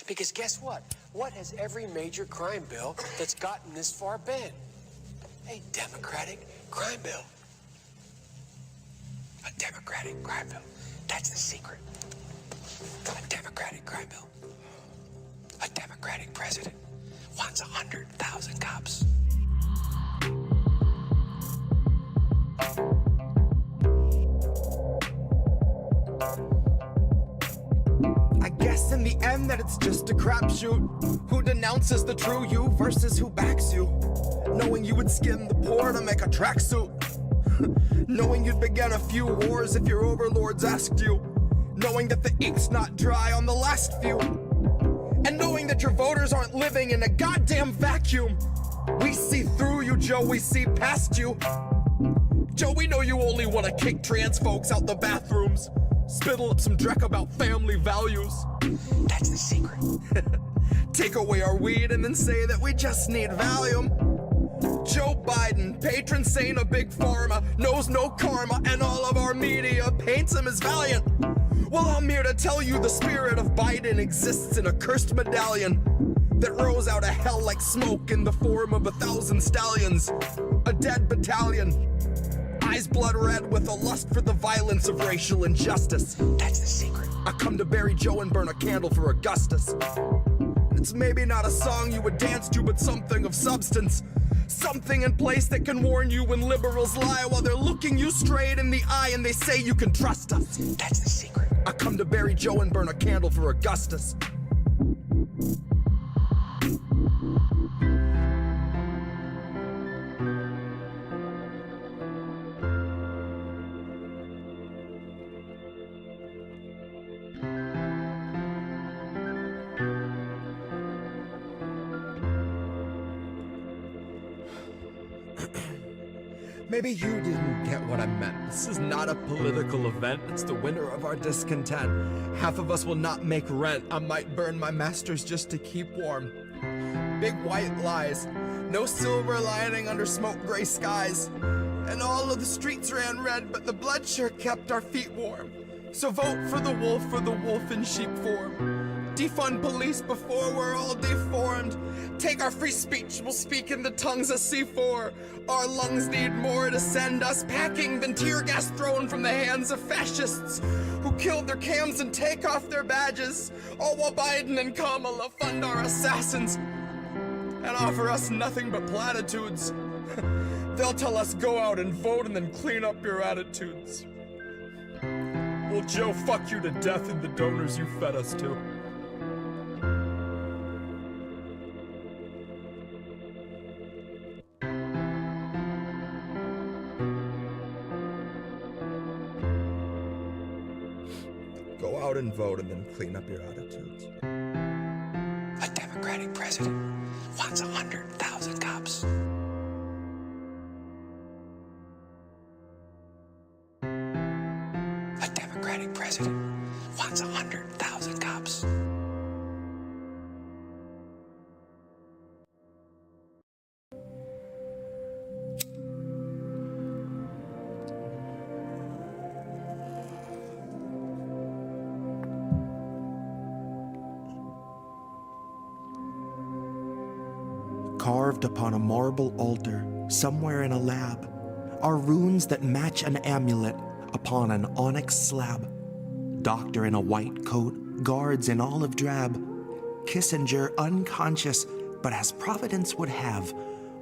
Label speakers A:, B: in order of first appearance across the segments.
A: Because guess what? What has every major crime bill that's gotten this far been? A Democratic crime bill. A Democratic crime bill. That's the secret. A Democratic crime bill. A Democratic president wants 100,000 cops.
B: I guess in the end that it's just a crapshoot. Who denounces the true you versus who backs you? Knowing you would skin the poor to make a tracksuit. Knowing you'd begin a few wars if your overlords asked you. Knowing that the ink's not dry on the last few. And knowing that your voters aren't living in a goddamn vacuum. We see through you, Joe, we see past you. Joe, we know you only want to kick trans folks out the bathrooms. Spittle up some dreck about family values.
A: That's the secret.
B: Take away our weed and then say that we just need Valium. Joe Biden, patron saint of big pharma, knows no karma, and all of our media paints him as valiant. Well, I'm here to tell you the spirit of Biden exists in a cursed medallion that rose out of hell like smoke in the form of 1,000 stallions. A dead battalion. Eyes blood red with a lust for the violence of racial injustice.
A: That's the secret.
B: I come to bury Joe and burn a candle for Augustus. It's maybe not a song you would dance to, but something of substance. Something in place that can warn you when liberals lie while they're looking you straight in the eye and they say you can trust us.
A: That's the secret.
B: I come to bury Joe and burn a candle for Augustus. Maybe you didn't get what I meant. This is not a political event. It's the winter of our discontent. Half of us will not make rent. I might burn my masters just to keep warm. Big white lies. No silver lining under smoke gray skies. And all of the streets ran red, but the blood sure kept our feet warm. So vote for the wolf in sheep form. Defund police before we're all deformed. Take our free speech, we'll speak in the tongues of C4. Our lungs need more to send us packing than tear gas thrown from the hands of fascists who killed their cams and take off their badges. All while Biden and Kamala fund our assassins and offer us nothing but platitudes. They'll tell us go out and vote and then clean up your attitudes. Well, Joe, fuck you to death and the donors you fed us to. Go out and vote and then clean up your attitudes.
A: A Democratic president wants 100,000 cops. A Democratic president wants 100,000 cops.
C: Carved upon a marble altar, somewhere in a lab, are runes that match an amulet upon an onyx slab. Doctor in a white coat, guards in olive drab. Kissinger unconscious, but as Providence would have,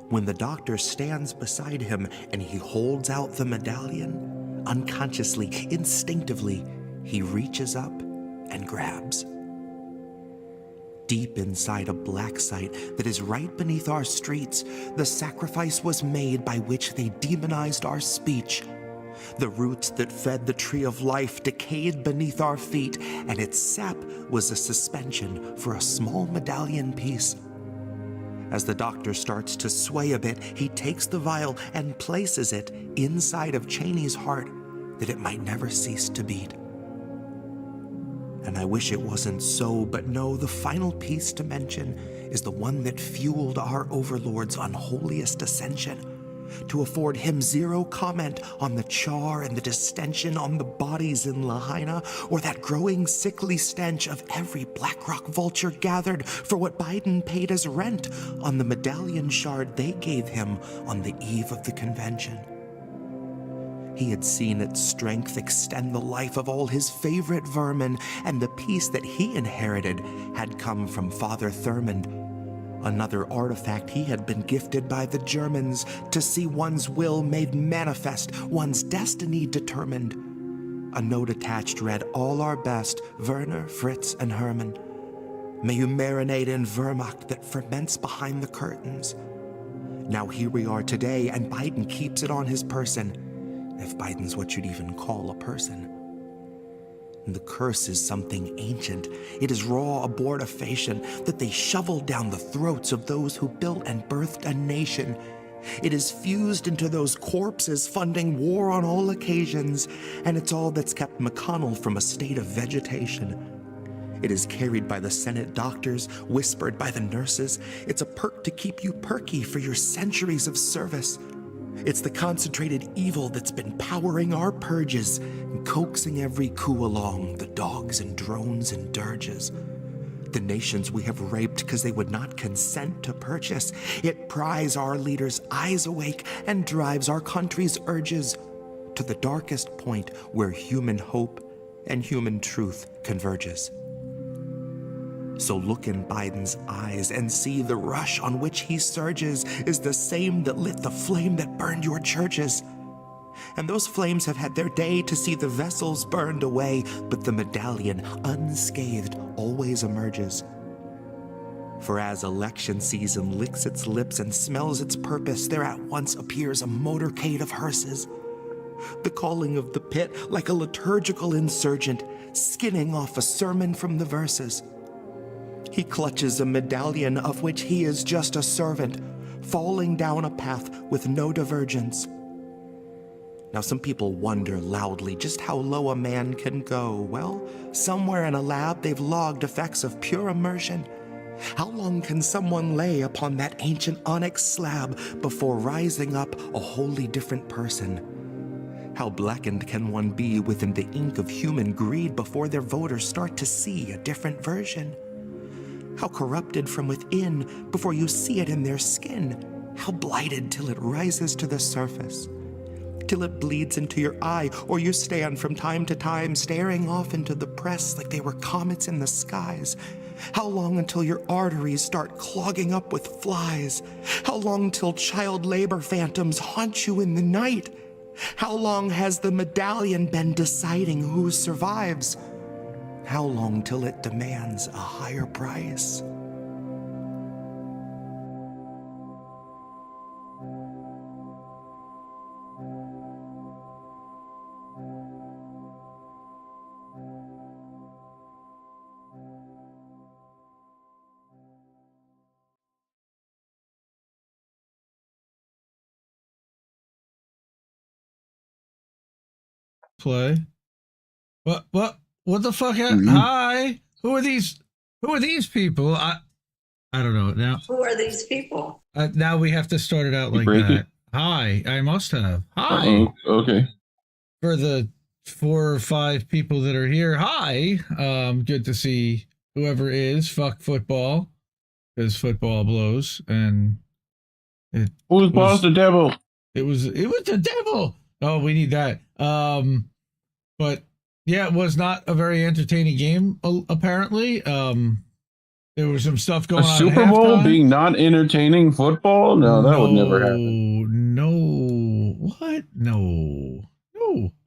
C: when the doctor stands beside him and he holds out the medallion, unconsciously, instinctively, he reaches up and grabs. Deep inside a black site that is right beneath our streets, the sacrifice was made by which they demonized our speech. The roots that fed the tree of life decayed beneath our feet, and its sap was a suspension for a small medallion piece. As the doctor starts to sway a bit, he takes the vial and places it inside of Cheney's heart that it might never cease to beat. And I wish it wasn't so, but no, the final piece to mention is the one that fueled our overlord's unholiest ascension. to afford him zero comment on the char and the distension on the bodies in Lahaina, or that growing sickly stench of every Blackrock vulture gathered for what Biden paid as rent on the medallion shard they gave him on the eve of the convention. He had seen its strength extend the life of all his favorite vermin, and the peace that he inherited had come from Father Thurmond, another artifact he had been gifted by the Germans to see one's will made manifest, one's destiny determined. A note attached read, "All our best, Werner, Fritz, and Hermann. May you marinate in Wehrmacht that ferments behind the curtains." Now here we are today, and Biden keeps it on his person, if Biden's what you'd even call a person. The curse is something ancient. It is raw abortifacient that they shoveled down the throats of those who built and birthed a nation. It is fused into those corpses, funding war on all occasions, and it's all that's kept McConnell from a state of vegetation. It is carried by the Senate doctors, whispered by the nurses. It's a perk to keep you perky for your centuries of service. It's the concentrated evil that's been powering our purges and coaxing every coup along, the dogs and drones and dirges. The nations we have raped because they would not consent to purchase. It pries our leaders' eyes awake and drives our country's urges to the darkest point where human hope and human truth converges. So look in Biden's eyes and see the rush on which he surges is the same that lit the flame that burned your churches. And those flames have had their day to see the vessels burned away, but the medallion, unscathed, always emerges. For as election season licks its lips and smells its purpose, there at once appears a motorcade of hearses. The calling of the pit like a liturgical insurgent, skinning off a sermon from the verses. He clutches a medallion of which he is just a servant, falling down a path with no divergence. Now some people wonder loudly just how low a man can go. Well, somewhere in a lab they've logged effects of pure immersion. How long can someone lay upon that ancient onyx slab before rising up a wholly different person? How blackened can one be within the ink of human greed before their voters start to see a different version? How corrupted from within before you see it in their skin? How blighted till it rises to the surface? Till it bleeds into your eye, or you stand from time to time staring off into the press like they were comets in the skies? How long until your arteries start clogging up with flies? How long till child labor phantoms haunt you in the night? How long has the medallion been deciding who survives? How long till it demands a higher price?
D: Play. What the fuck? Hi. Who are these people? I don't know now.
E: Who are these people?
D: Now we have to start it out like that. Hi. I must have. Hi.
F: Okay.
D: For the 4 or 5 people that are here. Hi. Good to see whoever is. Fuck football, because football blows. And
F: Who's boss the devil?
D: It was the devil. Oh, we need that. But yeah, it was not a very entertaining game, apparently. There was some stuff going on. A
F: Super Bowl being not entertaining football? No, that would never happen.
D: No. What? No.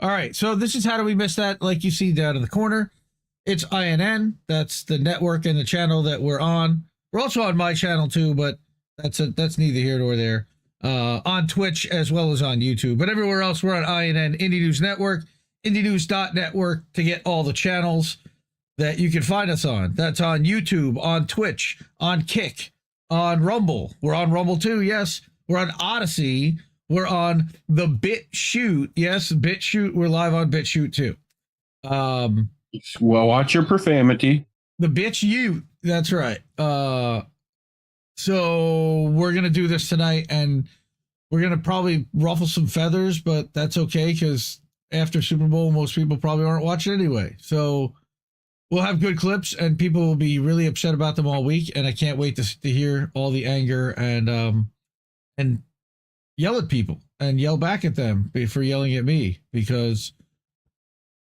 D: All right, so this is How Do We Miss That? Like you see down in the corner. It's INN. That's the network and the channel that we're on. We're also on my channel too, but that's neither here nor there. On Twitch as well as on YouTube. But everywhere else, we're on INN, Indie News Network. indienews.network to get all the channels that you can find us on. That's on YouTube, on Twitch, on Kick, on Rumble. We're on Rumble too, yes. We're on Odyssey. We're on the Bitchute. Yes, Bitchute. We're live on Bitchute too.
F: Well, watch your profanity.
D: The Bitchute. That's right. So we're going to do this tonight, and We're going to probably ruffle some feathers, but that's okay because after Super Bowl, most people probably aren't watching anyway. So we'll have good clips and people will be really upset about them all week. And I can't wait to hear all the anger and yell at people and yell back at them for yelling at me, because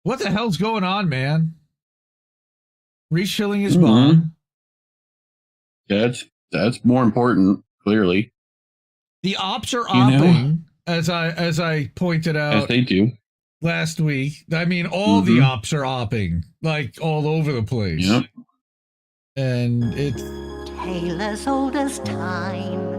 D: what the hell's going on, man? Refilling his bond.
F: That's more important, clearly.
D: The ops are opping, as I pointed out.
F: As they do.
D: Last week. I mean, all the ops are opping, like all over the place.
F: Yep.
D: And it's
E: tale as old as time.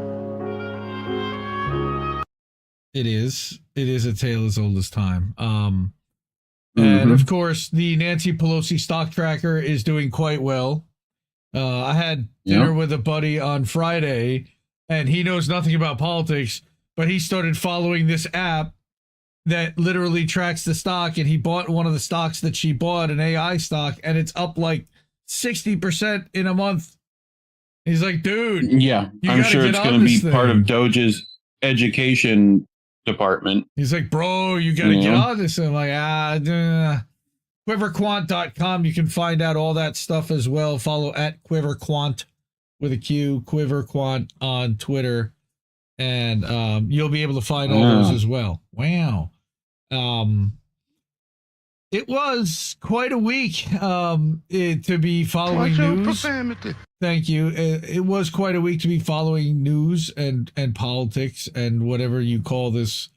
D: It is a tale as old as time. And of course, the Nancy Pelosi stock tracker is doing quite well. I had dinner with a buddy on Friday, and he knows nothing about politics, but he started following this app that literally tracks the stock, and he bought one of the stocks that she bought, an AI stock, and it's up like 60% in a month. He's like, dude.
F: Yeah, I'm sure it's going to be part of Doge's education department.
D: He's like, bro, you got to get on this. And I'm like, quiverquant.com. You can find out all that stuff as well. Follow at quiverquant with a Q, quiverquant on Twitter. And you'll be able to find all those as well. Wow. It was quite a week to be following news. Profanity. Thank you. It was quite a week to be following news and politics and whatever you call this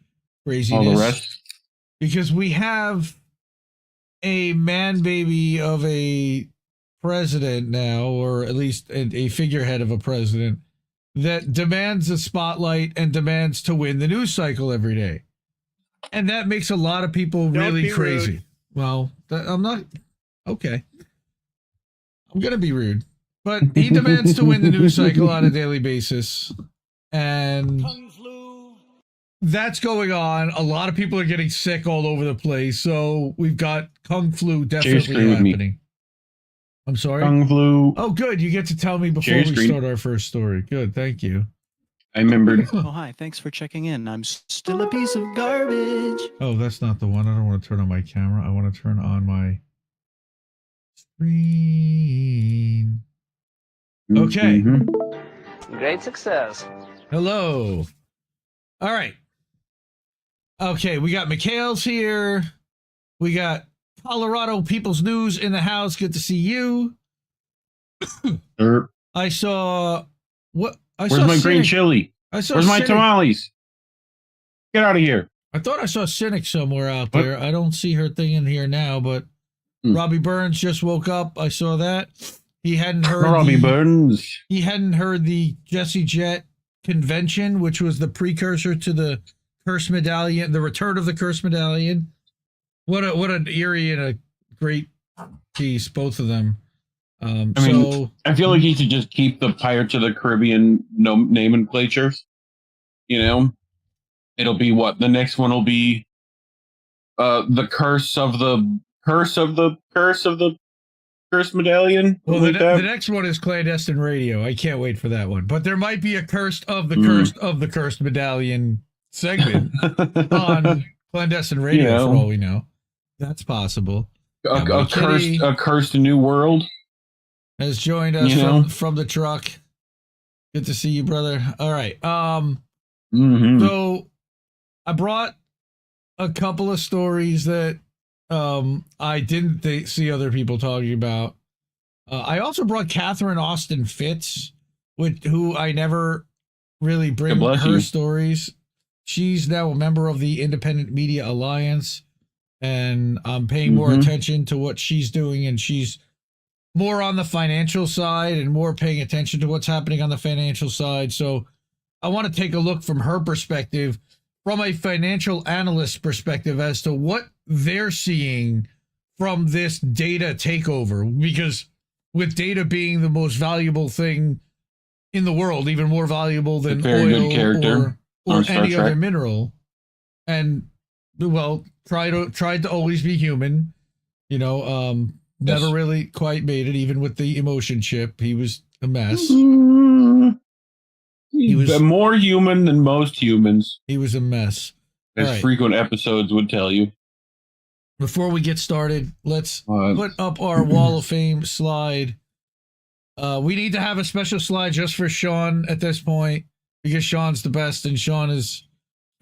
D: craziness.
F: All the rest.
D: Because we have a man baby of a president now, or at least a figurehead of a president, that demands a spotlight and demands to win the news cycle every day. And that makes a lot of people really crazy. Rude. Well, I'm not. Okay. I'm going to be rude. But he demands to win the news cycle on a daily basis. And that's going on. A lot of people are getting sick all over the place. So we've got Kung Flu definitely happening. I'm sorry?
F: Kung Flu.
D: Oh, good. You get to tell me before we start our first story. Good. Thank you.
F: I remembered.
G: Oh, hi. Thanks for checking in. I'm still a piece of garbage.
D: Oh, that's not the one. I don't want to turn on my camera. I want to turn on my screen. Okay.
H: Great success.
D: Hello. All right. Okay, we got Mikhail's here. We got Colorado People's News in the house. Good to see you. I saw what I
F: Where's
D: saw.
F: My green chili? Where's my tamales? Get out of here.
D: I thought I saw Cynic somewhere out there. I don't see her thing in here now, but Robbie Burns just woke up. I saw that. He hadn't heard
F: Burns.
D: He hadn't heard the Jesse Jet convention, which was the precursor to the Curse Medallion, the return of the Curse Medallion. What an eerie and a great piece, both of them. I
F: feel like he should just keep the Pirates of the Caribbean nomenclatures. You know, it'll be what the next one will be. The curse of the Curse Medallion.
D: Well, the next one is Clandestine Radio. I can't wait for that one. But there might be a Cursed of the Cursed Medallion segment on Clandestine Radio, for all we know. That's possible.
F: A cursed new world
D: has joined us from the truck. Good to see you, brother. All right. So I brought a couple of stories that I didn't see other people talking about. I also brought Catherine Austin Fitz, who I never really bring her stories. She's now a member of the Independent Media Alliance, and I'm paying more attention to what she's doing, and she's more on the financial side and more paying attention to what's happening on the financial side. So I want to take a look from her perspective, from a financial analyst perspective, as to what they're seeing from this data takeover, because with data being the most valuable thing in the world, even more valuable than oil or any other mineral, and tried to always be human, never really quite made it, even with the emotion chip. He was a mess. He was
F: more human than most humans,
D: he was a mess.
F: as
D: All right.
F: frequent episodes would tell you.
D: Before we get started, let's put up our Wall of Fame slide. We need to have a special slide just for Sean at this point because Sean's the best and Sean is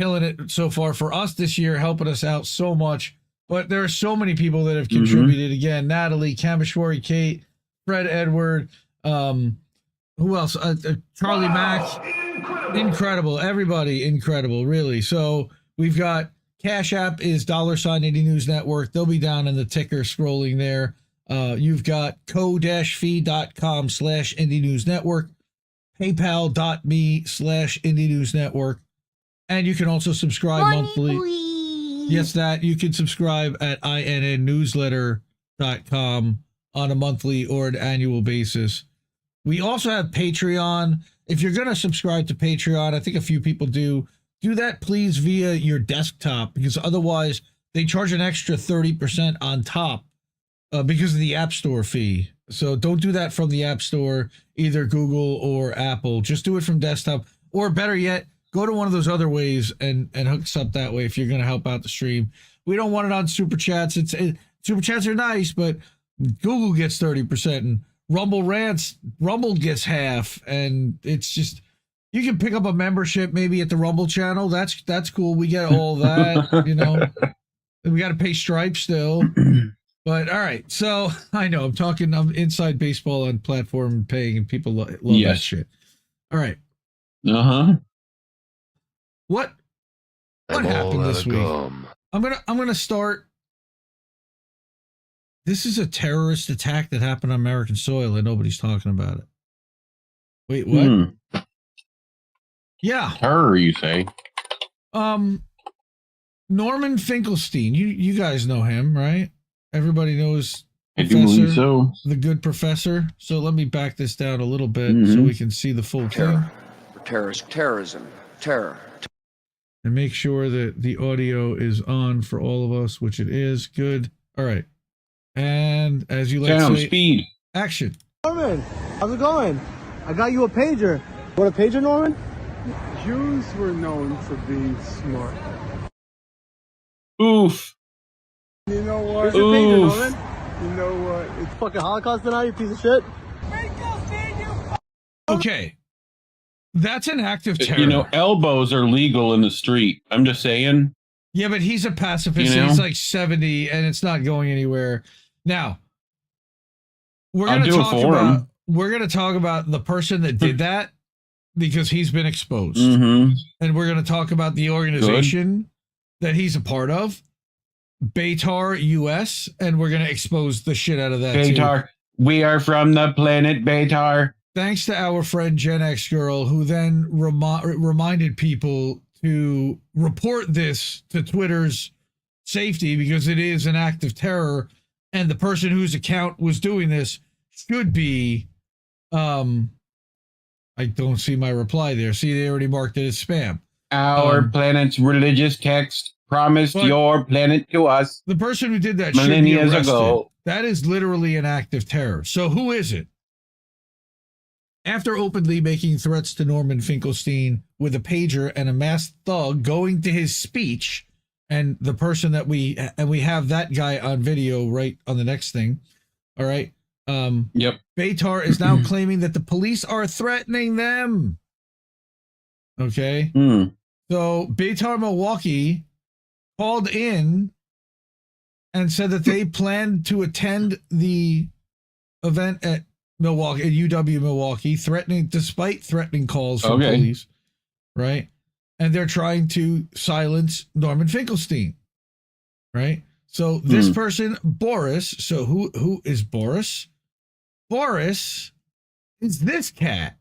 D: killing it so far for us this year, helping us out so much. But there are so many people that have contributed. Again, Natalie, Kamishwari, Kate, Fred Edward, who else? Charlie Mack. Incredible. Everybody incredible, really. So we've got Cash App is $Indie News Network. They'll be down in the ticker scrolling there. You've got ko-fi.com/Indie News Network, paypal.me/Indie News Network. And you can also subscribe monthly. Yes, that you can subscribe at innnewsletter.com on a monthly or an annual basis. We also have Patreon. If you're going to subscribe to Patreon, I think a few people do that please via your desktop because otherwise they charge an extra 30% on top because of the App Store fee. So don't do that from the App Store, either Google or Apple. Just do it from desktop, or better yet, go to one of those other ways and hook us up that way if you're going to help out the stream. We don't want it on Super Chats. Super Chats are nice, but Google gets 30% and Rumble gets half, and it's just you can pick up a membership maybe at the Rumble channel. That's cool. We get all that, you know. We got to pay Stripe still. But all right, so I know I'm inside baseball on platform paying, and people love that shit. All right. What happened this week? I'm gonna start. This is a terrorist attack that happened on American soil, and nobody's talking about it. Wait, what? Yeah,
F: Terror, you say?
D: Norman Finkelstein. You guys know him, right? Everybody knows
F: I do believe so.
D: The good professor. So let me back this down a little bit so we can see the full thing.
A: Terrorism. Terror.
D: And make sure that the audio is on for all of us, which it is. Good. All right. And as you like to say,
F: speed.
D: Action.
I: Norman, how's it going? I got you a pager. Want a pager, Norman?
J: Jews were known for being smart.
F: Oof.
J: You know what?
I: Here's your pager, Norman.
J: You know what?
I: It's fucking Holocaust tonight, you piece of shit.
D: Okay. That's an act of terror.
F: You know, elbows are legal in the street. I'm just saying.
D: Yeah, but he's a pacifist. He's like 70, and it's not going anywhere. Now, we're going to talk about the person that did that because he's been exposed. And we're going to talk about the organization that he's a part of, Betar US, and we're going to expose the shit out of that
F: Betar.
D: too.
F: We are from the planet Betar.
D: Thanks to our friend GenXGirl, who then reminded people to report this to Twitter's safety because it is an act of terror, and the person whose account was doing this should be I don't see my reply there. See, they already marked it as spam.
F: Our planet's religious text promised your planet to us.
D: The person who did that
F: millennia
D: should be arrested.
F: ago.
D: That is literally an act of terror. So who is it? After openly making threats to Norman Finkelstein with a pager and a masked thug going to his speech, and the person that we have that guy on video right on the next thing. All right.
F: Yep.
D: Betar is now claiming that the police are threatening them. Okay. So Betar Milwaukee called in and said that they planned to attend the event at Milwaukee, at UW Milwaukee, despite threatening calls from police, right? And they're trying to silence Norman Finkelstein, right? So this person, Boris, so who is Boris? Boris is this cat.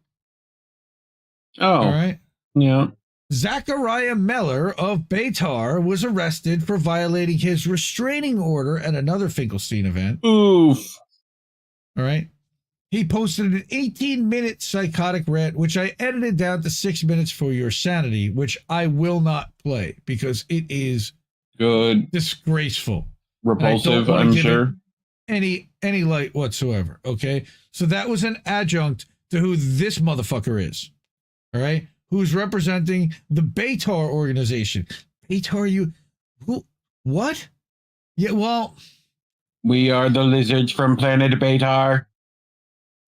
F: Oh.
D: All right.
F: Yeah.
D: Zachariah Meller of Betar was arrested for violating his restraining order at another Finkelstein event.
F: Oof.
D: All right. He posted an 18-minute psychotic rant, which I edited down to 6 minutes for your sanity, which I will not play because it is
F: good,
D: disgraceful,
F: repulsive. I'm sure.
D: Any light whatsoever. Okay, so that was an adjunct to who this motherfucker is. all right, who's representing the Betar organization. Betar, what? Yeah, well,
F: we are the lizards from planet Betar.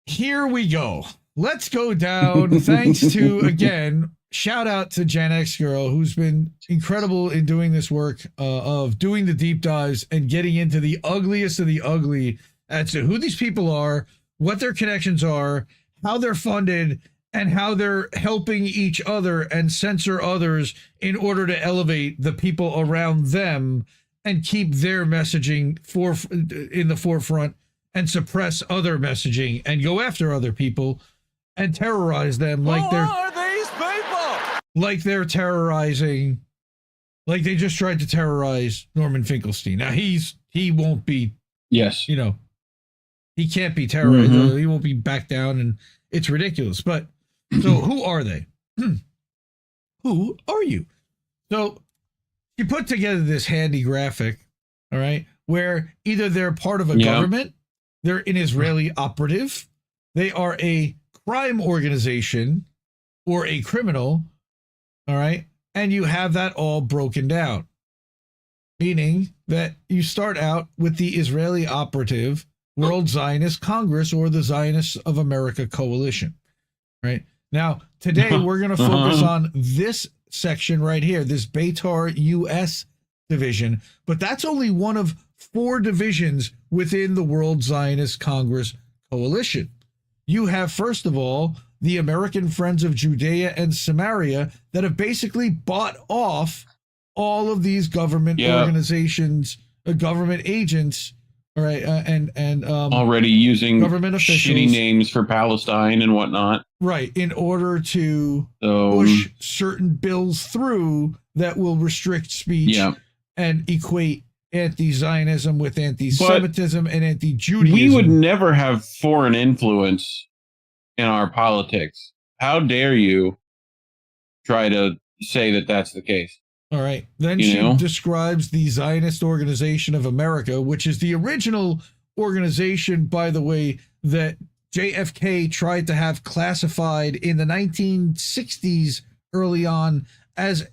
D: Here we go. Let's go down. Thanks to, again, shout out to GenXGirl, who's been incredible in doing this work of doing the deep dives and getting into the ugliest of the ugly as to who these people are, what their connections are, how they're funded, and how they're helping each other and censor others in order to elevate the people around them and keep their messaging in the forefront and suppress other messaging and go after other people and terrorize them like they're terrorizing, like they just tried to terrorize Norman Finkelstein. Now he won't be,
F: yes,
D: he can't be terrorized. He won't be back down, and it's ridiculous. But so who are they? Who are you? So you put together this handy graphic, all right, where either they're part of a government, they're an Israeli operative, they are a crime organization or a criminal, all right, and you have that all broken down, meaning that you start out with the Israeli operative World Zionist Congress or the Zionists of America Coalition, right? Now, today we're going to focus on this section right here, this Betar US division, but that's only one of 4 divisions within the World Zionist Congress Coalition. You have, first of all, the American Friends of Judea and Samaria that have basically bought off all of these government organizations, government agents, all right, and
F: already using
D: government officials,
F: shitty names for Palestine and whatnot,
D: right, in order to push certain bills through that will restrict speech and equate anti-Zionism with anti-Semitism and anti-Judaism.
F: We would never have foreign influence in our politics. How dare you try to say that that's the case?
D: All right. Then she describes the Zionist Organization of America, which is the original organization, by the way, that JFK tried to have classified in the 1960s early on as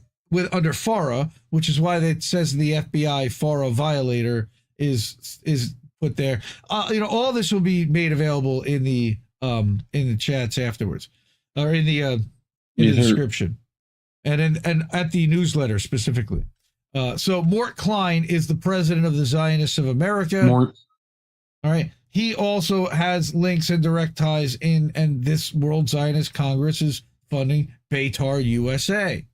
D: under FARA, which is why it says the FBI FARA violator is put there. All this will be made available in the chats afterwards, or in the description. And at the newsletter specifically. So Mort Klein is the president of the Zionists of America.
F: Mort.
D: All right. He also has links and direct ties in, and this World Zionist Congress is funding Betar USA.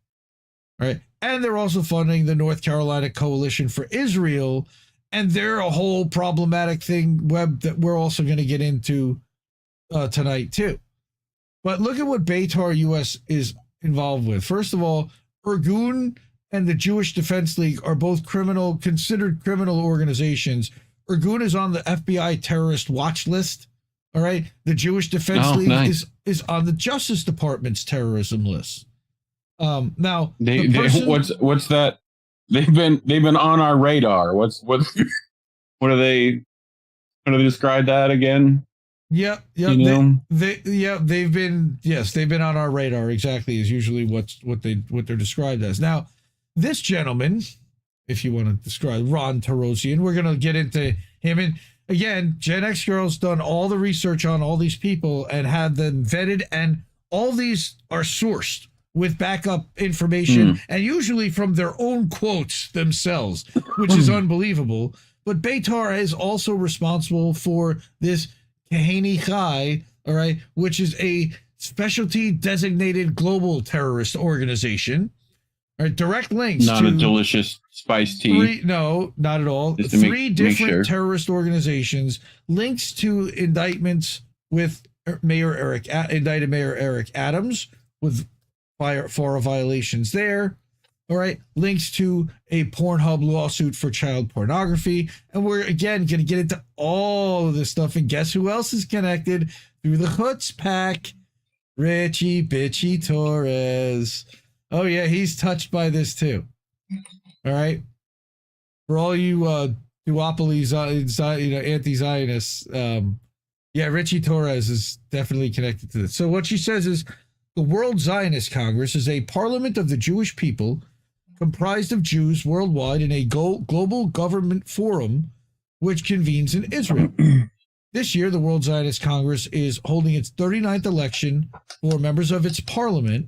D: All right. And they're also funding the North Carolina Coalition for Israel. And they're a whole problematic thing that we're also going to get into tonight too. But look at what Betar US is involved with. First of all, Irgun and the Jewish Defense League are both considered criminal organizations. Irgun is on the FBI terrorist watch list. All right. The Jewish Defense League is on the Justice Department's terrorism list. Now
F: what's that? They've been on our radar. What do they describe that again?
D: Yep. They've been on our radar. Exactly, is usually what they're described as. Now, this gentleman, if you want to describe Ronn Torossian, we're gonna get into him. And again, GenXGirl's done all the research on all these people and had them vetted, and all these are sourced with backup information and usually from their own quotes themselves, which is unbelievable. But Betar is also responsible for this Kahani Chai, all right, which is a specialty designated global terrorist organization. All right, direct links
F: not
D: to
F: a delicious spiced tea.
D: No, not at all.
F: Just to
D: 3
F: make
D: different
F: sure.
D: terrorist organizations, links to indictments with indicted Mayor Eric Adams with FARA violations there. All right, links to a Pornhub lawsuit for child pornography. And we're, again, going to get into all of this stuff. And guess who else is connected through the Hoots pack? Richie Bitchy Torres. Oh, yeah, he's touched by this too. All right. For all you duopolies, anti-Zionists, Richie Torres is definitely connected to this. So what she says is, The World Zionist Congress is a parliament of the Jewish people comprised of Jews worldwide in a global government forum which convenes in Israel. This year, the World Zionist Congress is holding its 39th election for members of its parliament,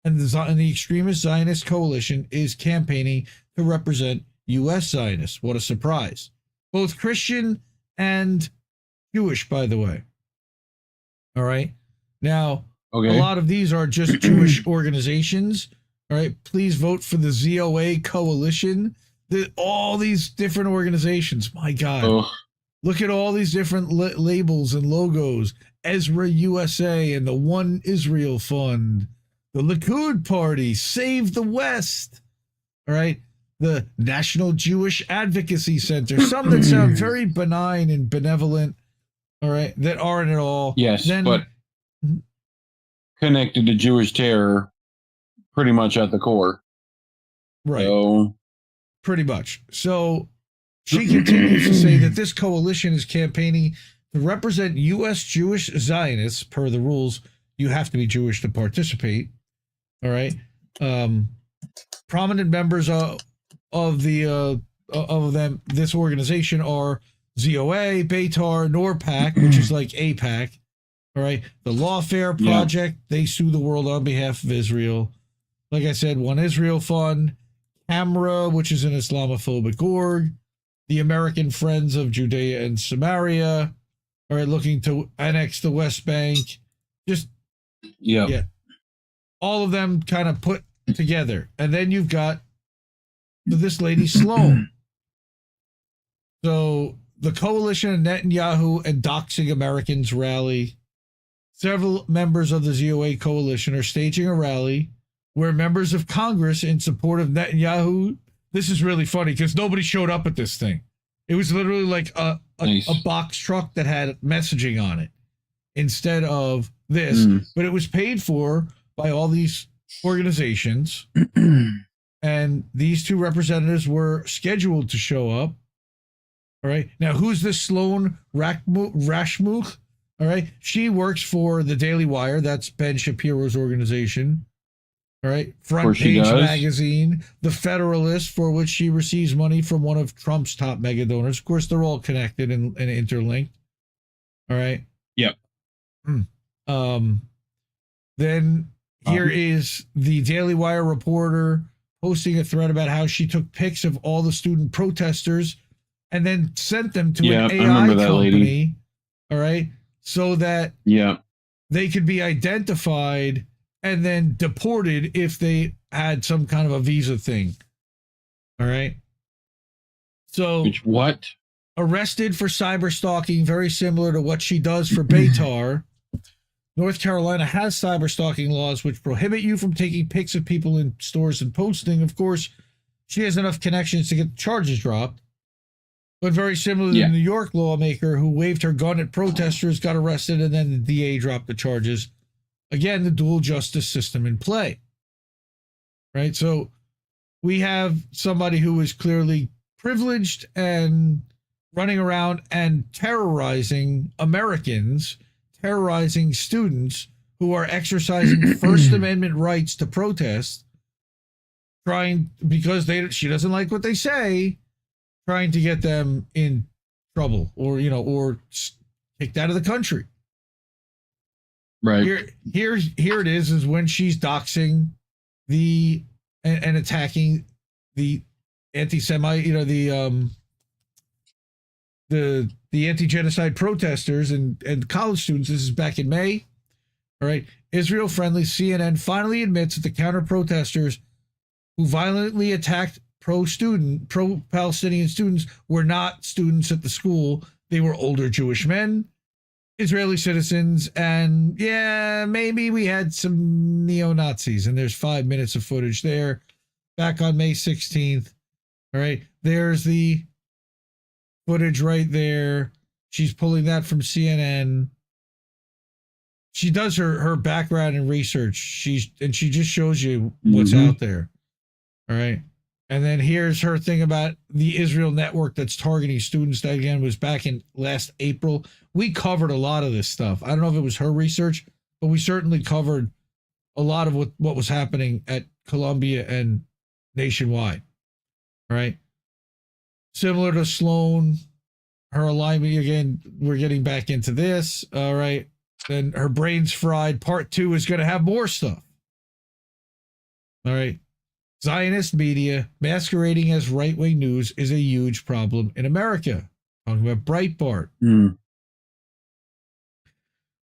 D: and the extremist Zionist coalition is campaigning to represent U.S. Zionists. What a surprise. Both Christian and Jewish, by the way. All right. Now, a lot of these are just Jewish organizations. All right. Please vote for the ZOA coalition. All these different organizations. My God. Oh. Look at all these different labels and logos. Ezra USA and the One Israel Fund. The Likud Party, Save the West. All right. The National Jewish Advocacy Center. Some that sound very benign and benevolent. All right. That aren't at all.
F: Yes, but connected to Jewish terror pretty much at the core.
D: Right.
F: So,
D: pretty much. So she continues to say that this coalition is campaigning to represent U.S. Jewish Zionists. Per the rules, you have to be Jewish to participate. All right. Prominent members of this organization are ZOA, Betar, NORPAC, which is like APAC. All right. The Lawfare Project, they sue the world on behalf of Israel. Like I said, One Israel Fund, CAMRA, which is an Islamophobic org, the American Friends of Judea and Samaria, all right, looking to annex the West Bank. Just, yeah. All of them kind of put together. And then you've got this lady Sloan. So the coalition of Netanyahu and Doxing Americans rally. Several members of the ZOA coalition are staging a rally where members of Congress in support of Netanyahu. This is really funny because nobody showed up at this thing. It was literally like a box truck that had messaging on it instead of this, but it was paid for by all these organizations. And these two representatives were scheduled to show up. All right. Now, who's this Sloan Rashmuch? All right. She works for the Daily Wire. That's Ben Shapiro's organization. All right. Front Page Magazine, The Federalist, for which she receives money from one of Trump's top mega donors. Of course, they're all connected and interlinked. All right.
F: Yep.
D: Then here is the Daily Wire reporter posting a thread about how she took pics of all the student protesters and then sent them to an AI company. Lady. All right. So that they could be identified and then deported if they had some kind of a visa thing. All right. So
F: what?
D: Arrested for cyber stalking, very similar to what she does for Betar. North Carolina has cyber stalking laws which prohibit you from taking pics of people in stores and posting. Of course, she has enough connections to get the charges dropped. But very similar to the New York lawmaker who waved her gun at protesters, got arrested, and then the DA dropped the charges. Again, the dual justice system in play. Right? So we have somebody who is clearly privileged and running around and terrorizing Americans, terrorizing students who are exercising First Amendment rights to protest, because she doesn't like what they say, trying to get them in trouble or kicked out of the country.
F: Right.
D: Here it is when she's doxing and attacking the anti-Semite, the anti-genocide protesters and college students. This is back in May. All right. Israel-friendly CNN finally admits that the counter-protesters who violently attacked pro-Palestinian students were not students at the school. They were older Jewish men, Israeli citizens, and maybe we had some neo-Nazis. And there's 5 minutes of footage there back on May 16th. All right. There's the footage right there. She's pulling that from CNN. She does her background and research. She just shows you what's out there. All right. And then here's her thing about the Israel network that's targeting students. That again was back in last April. We covered a lot of this stuff. I don't know if it was her research, but we certainly covered a lot of what was happening at Columbia and nationwide. All right. Similar to Sloan, her alignment again, we're getting back into this. All right. Then her brain's fried. Part 2 is going to have more stuff. All right. Zionist media masquerading as right-wing news is a huge problem in America. Talking about Breitbart.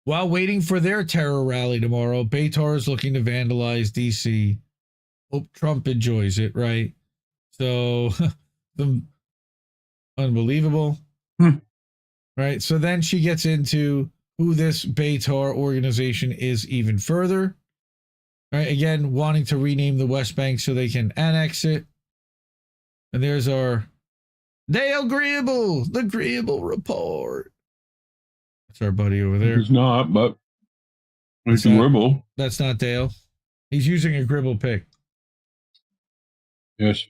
D: While waiting for their terror rally tomorrow, Betar is looking to vandalize D.C. Hope Trump enjoys it, right? So, unbelievable. Right? So then she gets into who this Betar organization is even further. Right? Again, wanting to rename the West Bank so they can annex it. And there's our Dale Gribble, the Gribble Report. That's our buddy over there.
F: He's not, but it's a Gribble.
D: That's not Dale. He's using a Gribble pick.
F: Yes.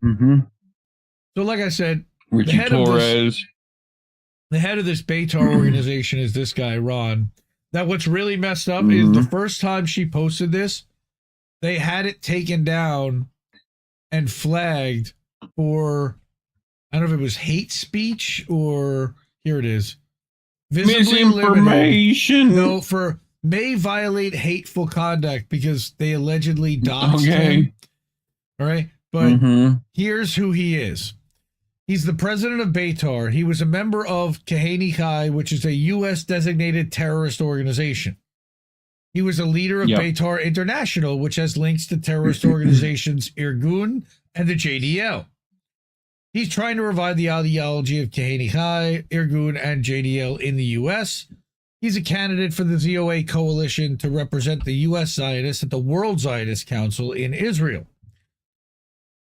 D: So like I said,
F: Richie Torres.
D: The head of this Betar organization is this guy, Ronn. Now, what's really messed up is the first time she posted this, they had it taken down and flagged for, I don't know if it was hate speech or, here it is.
F: Misinformation.
D: No, for may violate hateful conduct because they allegedly doxed him. All right. But here's who he is. He's the president of Betar. He was a member of Kahani Kai, which is a U.S. designated terrorist organization. He was a leader of Betar International, which has links to terrorist organizations Irgun and the JDL. He's trying to revive the ideology of Kahani Kai, Irgun, and JDL in the U.S. He's a candidate for the ZOA coalition to represent the U.S. Zionists at the World Zionist Council in Israel.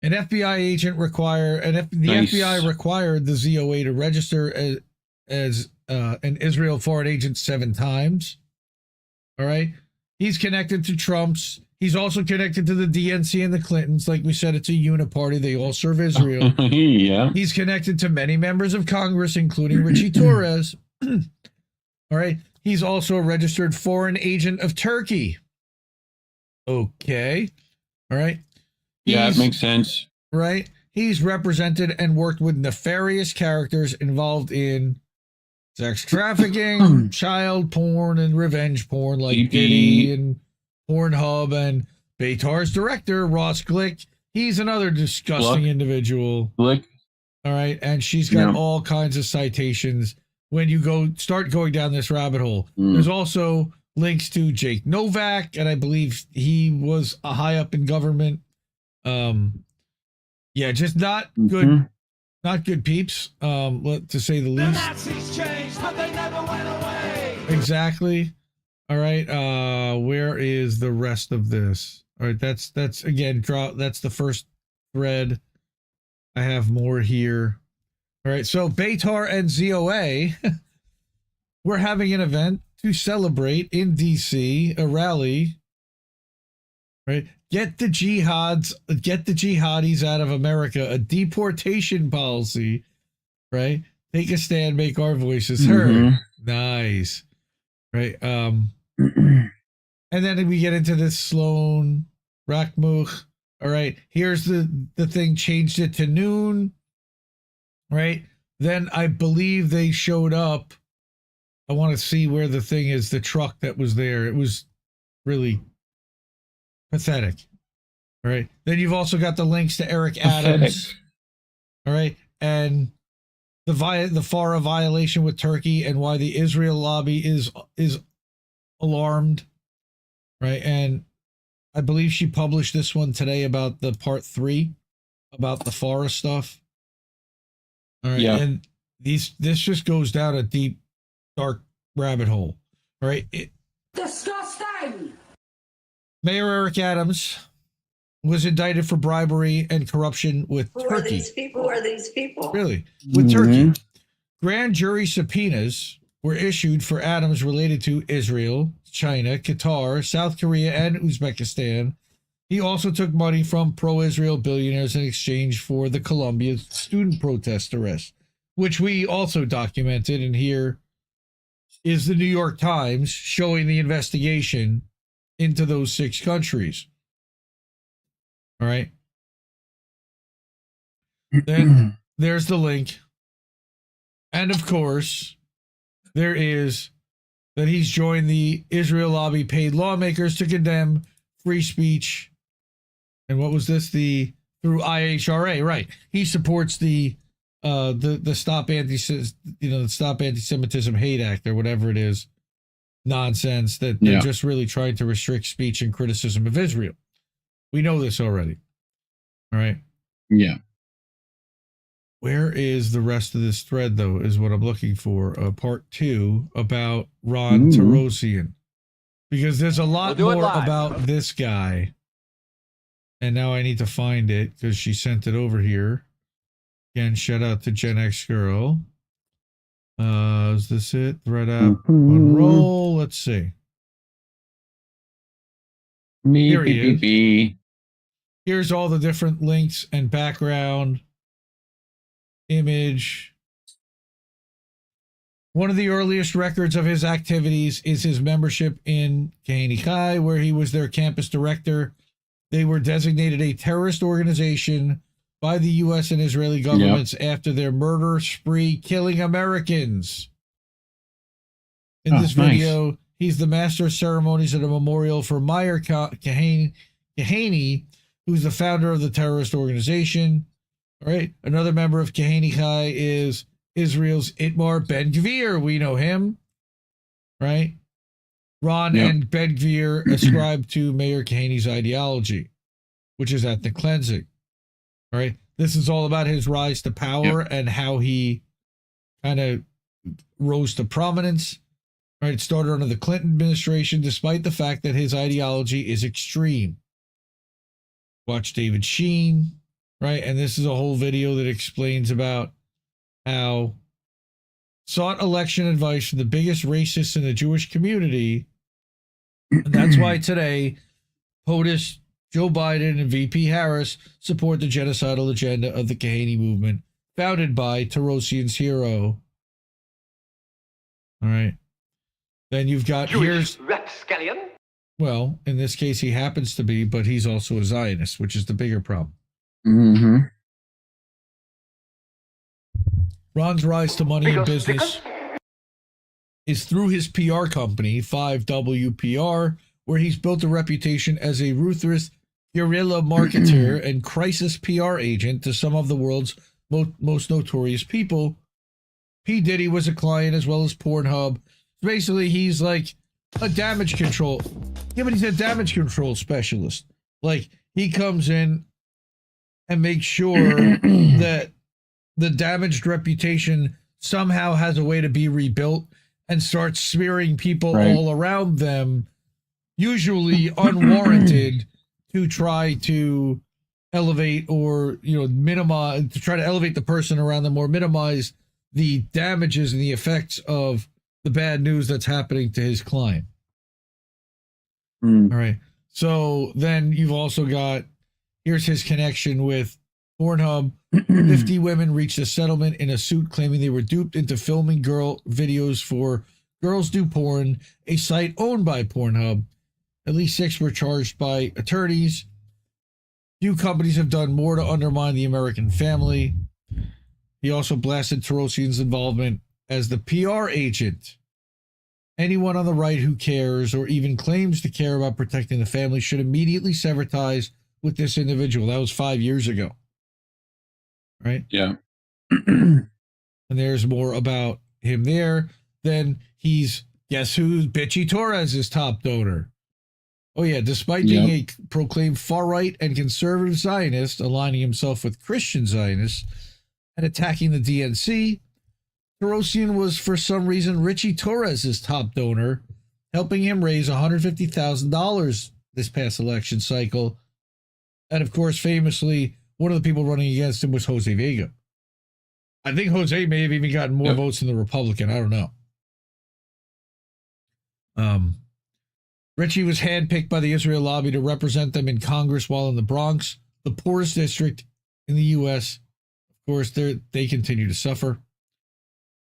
D: An FBI agent FBI required the ZOA to register as an Israel foreign agent 7 times. All right. He's connected to Trump's. He's also connected to the DNC and the Clintons. Like we said, it's a uniparty. They all serve Israel. He's connected to many members of Congress, including Richie Torres. All right. He's also a registered foreign agent of Turkey. Okay. All right.
F: It makes sense.
D: Right? He's represented and worked with nefarious characters involved in sex trafficking, child porn, and revenge porn like Bibi and Pornhub. And Betar's director, Ross Glick, he's another disgusting individual.
F: Glick.
D: All right. And she's got all kinds of citations when you start going down this rabbit hole. There's also links to Jake Novak, and I believe he was a high up in government. Just not good, not good peeps, to say the least. The Nazis changed, but they never went away. Exactly. All right. Where is the rest of this? All right. That's again, that's the first thread. I have more here. All right. So Betar and ZOA, we're having an event to celebrate in DC, a rally. Right. Get the jihadis out of America, a deportation policy, right? Take a stand, make our voices heard. Nice. Right. And then we get into this Sloan, Rakhmuch. All right. Here's the thing, changed it to noon. Right. Then I believe they showed up. I want to see where the thing is, the truck that was there. It was really pathetic. All right. Then you've also got the links to Eric Adams. All right. And the FARA violation with Turkey and why the Israel lobby is alarmed. Right. And I believe she published this one today about the part 3 about the FARA stuff. All right. Yeah. And this just goes down a deep, dark rabbit hole. All right. Disgusting. Mayor Eric Adams was indicted for bribery and corruption with Turkey.
K: Who are these people?
D: Really? With Turkey. Grand jury subpoenas were issued for Adams related to Israel, China, Qatar, South Korea, and Uzbekistan. He also took money from pro-Israel billionaires in exchange for the Columbia student protest arrest, which we also documented. And here is the New York Times showing the investigation into those 6 countries. All right. Then there's the link. And of course, there is that he's joined the Israel lobby paid lawmakers to condemn free speech. And what was this? Through IHRA, right? He supports the Stop Anti-Semitism Hate Act or whatever it is, nonsense that they're just really trying to restrict speech and criticism of Israel. We know this already. All right.
F: Yeah.
D: Where is the rest of this thread, though, is what I'm looking for. Part 2 about Ronn Torossian. Because there's a lot more about this guy. And now I need to find it because she sent it over here. Again, shout out to GenXGirl. Is this it? Thread app. Unroll. Let's see. Here he is. Here's all the different links and background. Image. One of the earliest records of his activities is his membership in Kahane Chai, where he was their campus director. They were designated a terrorist organization by the U.S. and Israeli governments after their murder spree killing Americans. In this video, he's the master of ceremonies at a memorial for Meir Kahane, who's the founder of the terrorist organization. All right. Another member of Kahane Chai is Israel's Itamar Ben-Gvir. We know him, right? Ronn and Ben-Gvir ascribe to Mayor Kahane's ideology, which is ethnic cleansing. All right. This is all about his rise to power and how he kind of rose to prominence. All right. It started under the Clinton administration, despite the fact that his ideology is extreme. Watch David Sheen. Right, and this is a whole video that explains about how sought election advice from the biggest racists in the Jewish community. And that's why today, POTUS, Joe Biden, and VP Harris support the genocidal agenda of the Kahane movement, founded by Torossian's hero. All right. Then you've got
H: Jewish rapscallion.
D: Well, in this case, he happens to be, but he's also a Zionist, which is the bigger problem. Ronn's rise to money in business is through his PR company, 5WPR, where he's built a reputation as a ruthless guerrilla marketer and crisis PR agent to some of the world's most notorious people. P. Diddy was a client as well as Pornhub. Basically, he's like a damage control. Yeah, but he's a damage control specialist. Like, he comes in and make sure that the damaged reputation somehow has a way to be rebuilt and start smearing people all around them, usually unwarranted, to try to elevate or, minimize, to try to elevate the person around them or minimize the damages and the effects of the bad news that's happening to his client. All right. So then you've also got, here's his connection with Pornhub. 50 women reached a settlement in a suit claiming they were duped into filming girl videos for Girls Do Porn, a site owned by Pornhub. At least 6 were charged by attorneys. Few companies have done more to undermine the American family. He also blasted Torossian's involvement as the PR agent. Anyone on the right who cares or even claims to care about protecting the family should immediately sever ties with this individual. That was 5 years ago. Right?
F: Yeah.
D: And there's more about him there. Then he's, guess who? Bitchy Torres' top donor. Oh, yeah. Despite being a proclaimed far-right and conservative Zionist, aligning himself with Christian Zionists and attacking the DNC, Torossian was, for some reason, Richie Torres' top donor, helping him raise $150,000 this past election cycle. And, of course, famously, one of the people running against him was Jose Vega. I think Jose may have even gotten more votes than the Republican. I don't know. Richie was handpicked by the Israel lobby to represent them in Congress while in the Bronx, the poorest district in the U.S. Of course, they continue to suffer.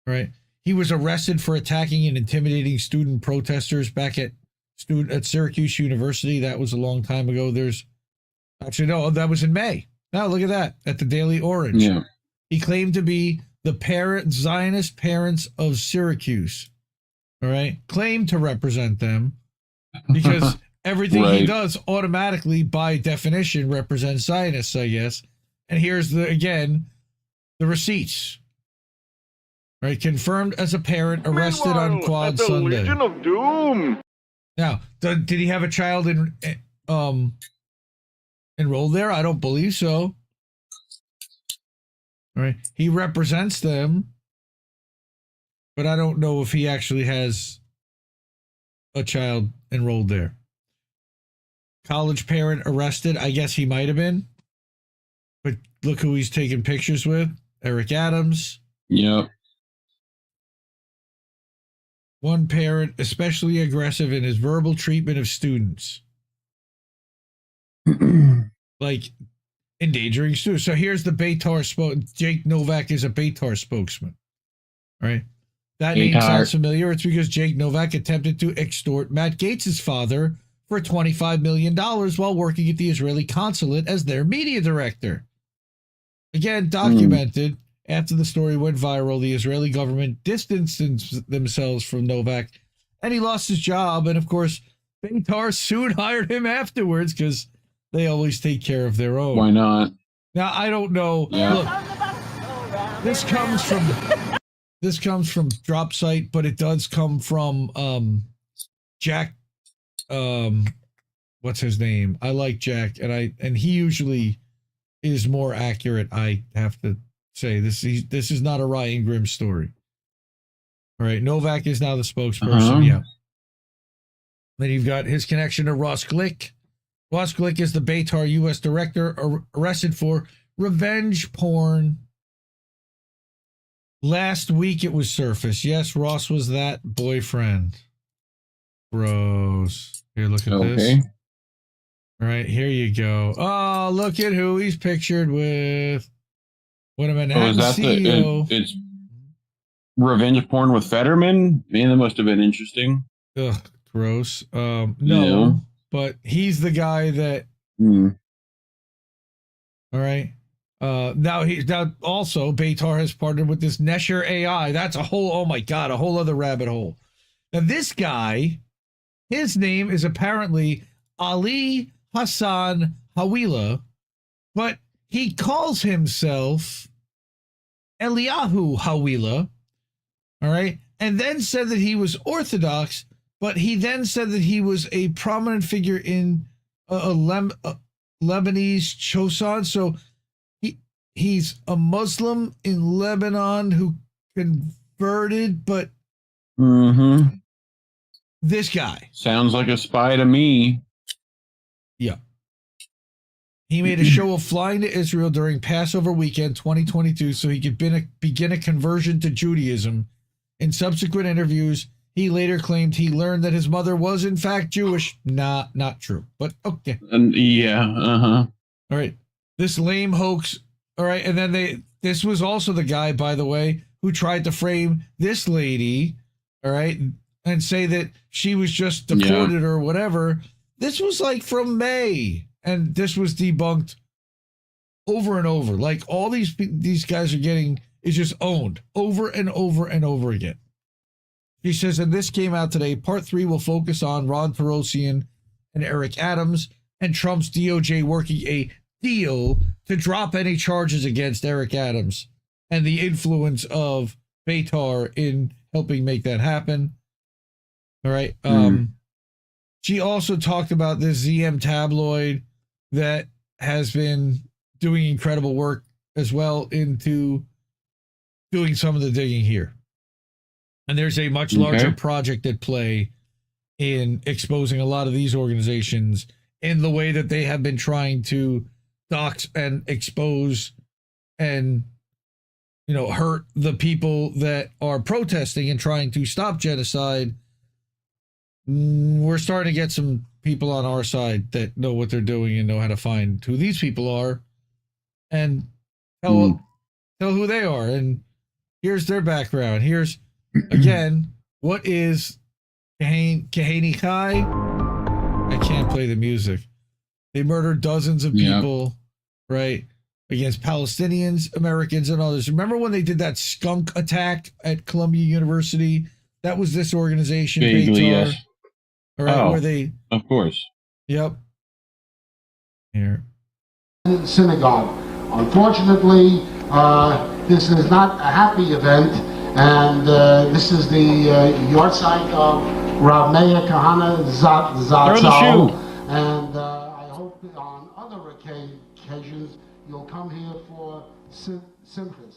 D: Right? He was arrested for attacking and intimidating student protesters back at student at Syracuse University. That was a long time ago. That was in May. Now look at that at the Daily Orange.
F: Yeah.
D: He claimed to be the Zionist parents of Syracuse. All right. Claimed to represent them because everything he does automatically, by definition, represents Zionists, I guess. And here's the receipts. Right. Confirmed as a parent, arrested on Quad Sunday.
J: Legion of Doom.
D: Now, did he have a child enrolled there? I don't believe so. All right. He represents them, but I don't know if he actually has a child enrolled there. College parent arrested. I guess he might have been. But look who he's taking pictures with. Eric Adams.
F: Yep.
D: One parent especially aggressive in his verbal treatment of students. Like endangering students. So here's the Betar Jake Novak is a Betar spokesman. Right? That name sounds familiar. It's because Jake Novak attempted to extort Matt Gaetz' father for $25 million while working at the Israeli consulate as their media director. Again, documented. After the story went viral, the Israeli government distanced themselves from Novak, and he lost his job. And of course, Betar soon hired him afterwards because they always take care of their own.
F: Why not?
D: Now, I don't know.
F: Yeah.
D: Look, this comes from Drop Site, but it does come from Jack. What's his name? I like Jack, and he usually is more accurate. I have to say this is not a Ryan Grimm story. All right, Novak is now the spokesperson. Yeah. Then you've got his connection to Ross Glick. Ross Glick is the Betar U.S. director arrested for revenge porn. Last week it was surfaced. Yes, Ross was that boyfriend. Gross. Here, look at this. All right, here you go. Oh, look at who he's pictured with. What a Manhattan CEO.
F: It's revenge porn with Fetterman? Man, that must have been interesting.
D: Ugh, gross. No, but he's the guy that.
F: Mm.
D: All right. Now also Betar has partnered with this Nesher AI. That's a whole, oh my God, a whole other rabbit hole. Now this guy, his name is apparently Ali Hassan Hawila, but he calls himself Eliyahu Hawila, all right, and then said that he was Orthodox, but he then said that he was a prominent figure in Lebanese Chosan. So he's a Muslim in Lebanon who converted, but this guy
F: sounds like a spy to me.
D: Yeah. He made a show of flying to Israel during Passover weekend 2022 so he could begin a conversion to Judaism. In subsequent interviews, he later claimed he learned that his mother was in fact Jewish. Not true, but okay.
F: All
D: right. This lame hoax. All right. And then this was also the guy, by the way, who tried to frame this lady. All right. And say that she was just deported or whatever. This was like from May. And this was debunked over and over. Like all these guys are getting is just owned over and over and over again. She says, and this came out today. Part 3 will focus on Ronn Torossian and Eric Adams and Trump's DOJ working a deal to drop any charges against Eric Adams and the influence of Betar in helping make that happen. All right. She also talked about this ZM tabloid that has been doing incredible work as well into doing some of the digging here. And there's a much larger project at play in exposing a lot of these organizations in the way that they have been trying to dox and expose and, hurt the people that are protesting and trying to stop genocide. We're starting to get some people on our side that know what they're doing and know how to find who these people are and tell who they are. And here's their background. Here's, again, what is Kahani Kai? can't play the music. They murdered dozens of people, right? Against Palestinians, Americans, and others. Remember when they did that skunk attack at Columbia University? That was this organization,
F: Vaguely,
D: Betar.
F: yes.
D: All right, where they...
F: Of course.
D: Yep. Here.
L: Synagogue. Unfortunately, this is not a happy event, and this is the yahrzeit of Rav Meir Kahana Zatzal, and I hope that on other occasions you'll come here for simchas.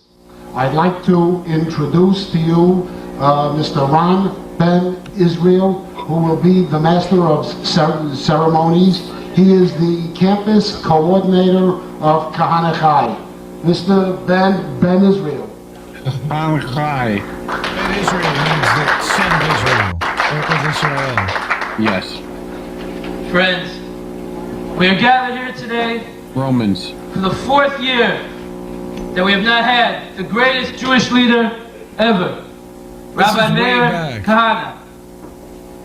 L: I'd like to introduce to you Mr. Ronn Ben Israel, who will be the master of ceremonies. He is the campus coordinator of Kahana Chai. Mr. Ben Israel.
F: Kahana Chai.
D: Ben Israel means the son of Israel. Or Israel.
F: Yes.
M: Friends, we are gathered here today
F: Romans.
M: for the 4th year that we have not had the greatest Jewish leader ever, Rabbi Meir Kahana.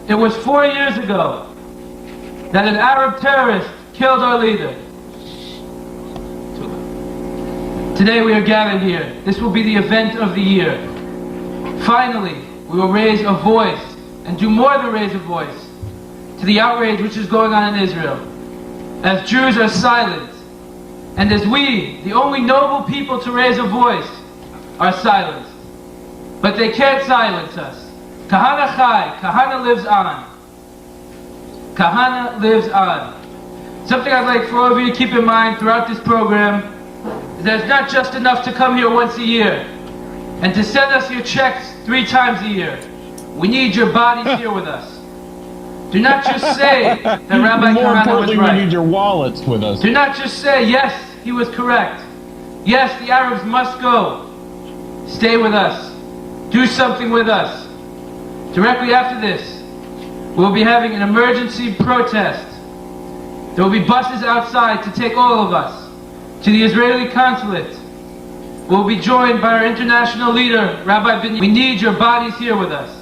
M: It was 4 years ago that an Arab terrorist killed our leader. Today we are gathered here. This will be the event of the year. Finally, we will raise a voice, and do more than raise a voice, to the outrage which is going on in Israel. As Jews are silent, and as we, the only noble people to raise a voice, are silenced. But they can't silence us. Kahana Chai, Kahana lives on. Kahana lives on. Something I'd like for all of you to keep in mind throughout this program is that it's not just enough to come here once a year and to send us your checks 3 times a year. We need your bodies here with us. Do not just say that Rabbi
F: More
M: Kahana was
F: importantly,
M: right.
F: we need your wallets with us.
M: Do not just say, yes, he was correct. Yes, the Arabs must go. Stay with us. Do something with us. Directly after this, we'll be having an emergency protest. There will be buses outside to take all of us to the Israeli consulate. We'll be joined by our international leader, Rabbi Bibi. We need your bodies here with us.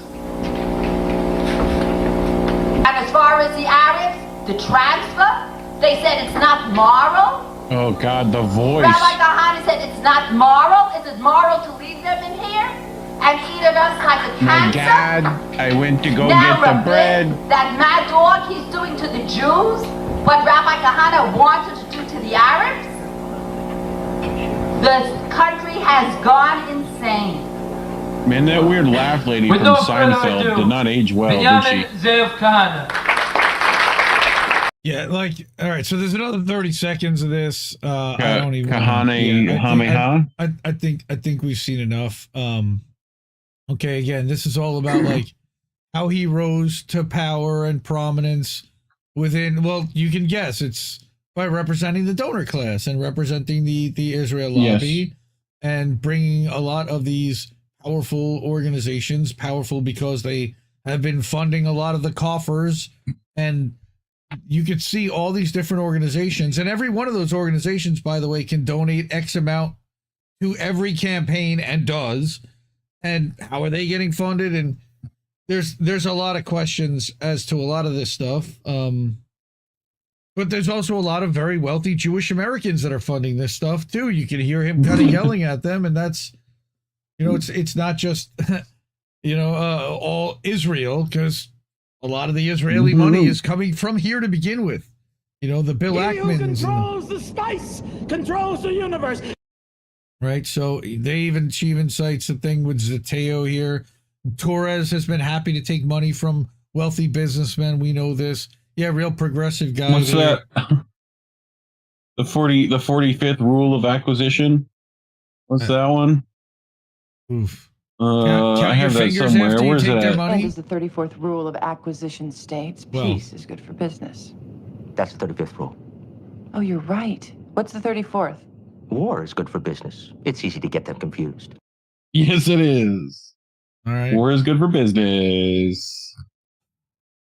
N: And as far as the Arabs, the transfer, they said it's not moral.
F: Oh God, the voice.
N: Rabbi Kahana said it's not moral. Is it moral to leave them in here and eat at us like a
F: My
N: cancer?
F: God, I went to go
N: Now
F: get the
N: Rabbi,
F: bread.
N: that mad dog he's doing to the Jews, what Rabbi Kahana wanted to do to the Arabs? The country has gone insane.
F: Man, that weird laugh lady
M: With
F: from
M: no further
F: Seinfeld
M: ado,
F: did not age well, did
M: Benjamin
F: she?
M: Zev Kahana.
D: Yeah, like, all right, so there's another 30 seconds of this. I don't even
F: Kahane,
D: I think we've seen enough. Okay, again, this is all about like how he rose to power and prominence within, well, you can guess it's by representing the donor class and representing the Israel lobby,
F: Yes.
D: and bringing a lot of these powerful organizations, powerful because they have been funding a lot of the coffers, and you could see all these different organizations, and every one of those organizations, by the way, can donate X amount to every campaign and does. And how are they getting funded? And there's a lot of questions as to a lot of this stuff. But there's also a lot of very wealthy Jewish Americans that are funding this stuff too. You can hear him kind of yelling at them, and that's, you know, it's not just all Israel, because a lot of the Israeli money is coming from here to begin with. You know, the Bill Ackmans.
O: Controls the spice, controls the universe.
D: Right, so she even cites the thing with Zateo here. Torres has been happy to take money from wealthy businessmen. We know this. Yeah, real progressive guy.
F: What's that? The 45th rule of acquisition. What's that one?
D: Oof.
O: Count
F: I have
O: your
F: that
O: fingers
F: somewhere.
O: after you
F: Where's
O: take
F: it
O: their
F: at?
O: money. That is the 34th rule of acquisition states.
A: Well-
O: Peace is good for business.
A: That's the 35th rule.
O: Oh, you're right. What's the 34th?
A: War is good for business. It's easy to get them confused.
F: Yes, it is.
D: All right.
F: War is good for business.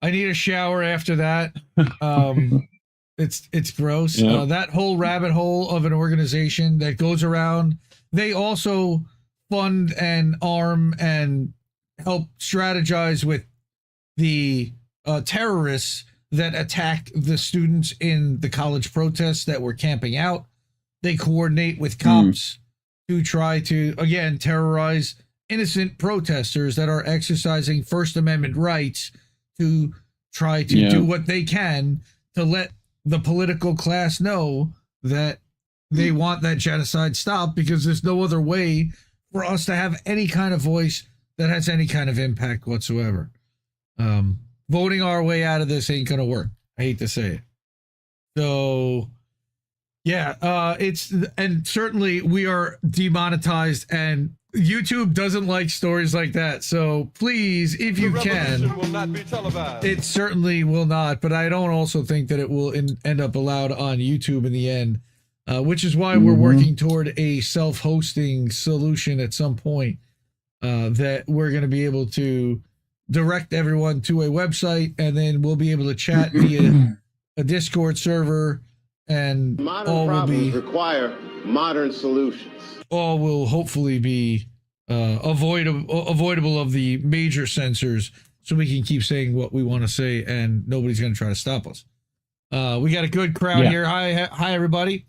D: I need a shower after that. It's gross.
F: Yeah.
D: That whole rabbit hole of an organization that goes around. They also fund and arm and help strategize with the terrorists that attack the students in the college protests that were camping out. They coordinate with cops to try to, again, terrorize innocent protesters that are exercising First Amendment rights to try to do what they can to let the political class know that they want that genocide stopped, because there's no other way for us to have any kind of voice that has any kind of impact whatsoever. Voting our way out of this ain't going to work. I hate to say it. So, yeah, and certainly we are demonetized, and YouTube doesn't like stories like that. So please, if you can,
B: will not be televised.
D: it certainly will not. But I don't also think that it will end up allowed on YouTube in the end, which is why we're working toward a self-hosting solution at some point, that we're going to be able to direct everyone to a website, and then we'll be able to chat via a Discord server, and
P: modern problems require modern solutions.
D: All will hopefully be avoidable of the major censors, so we can keep saying what we want to say, and nobody's going to try to stop us. We got a good crowd here. Hi, everybody.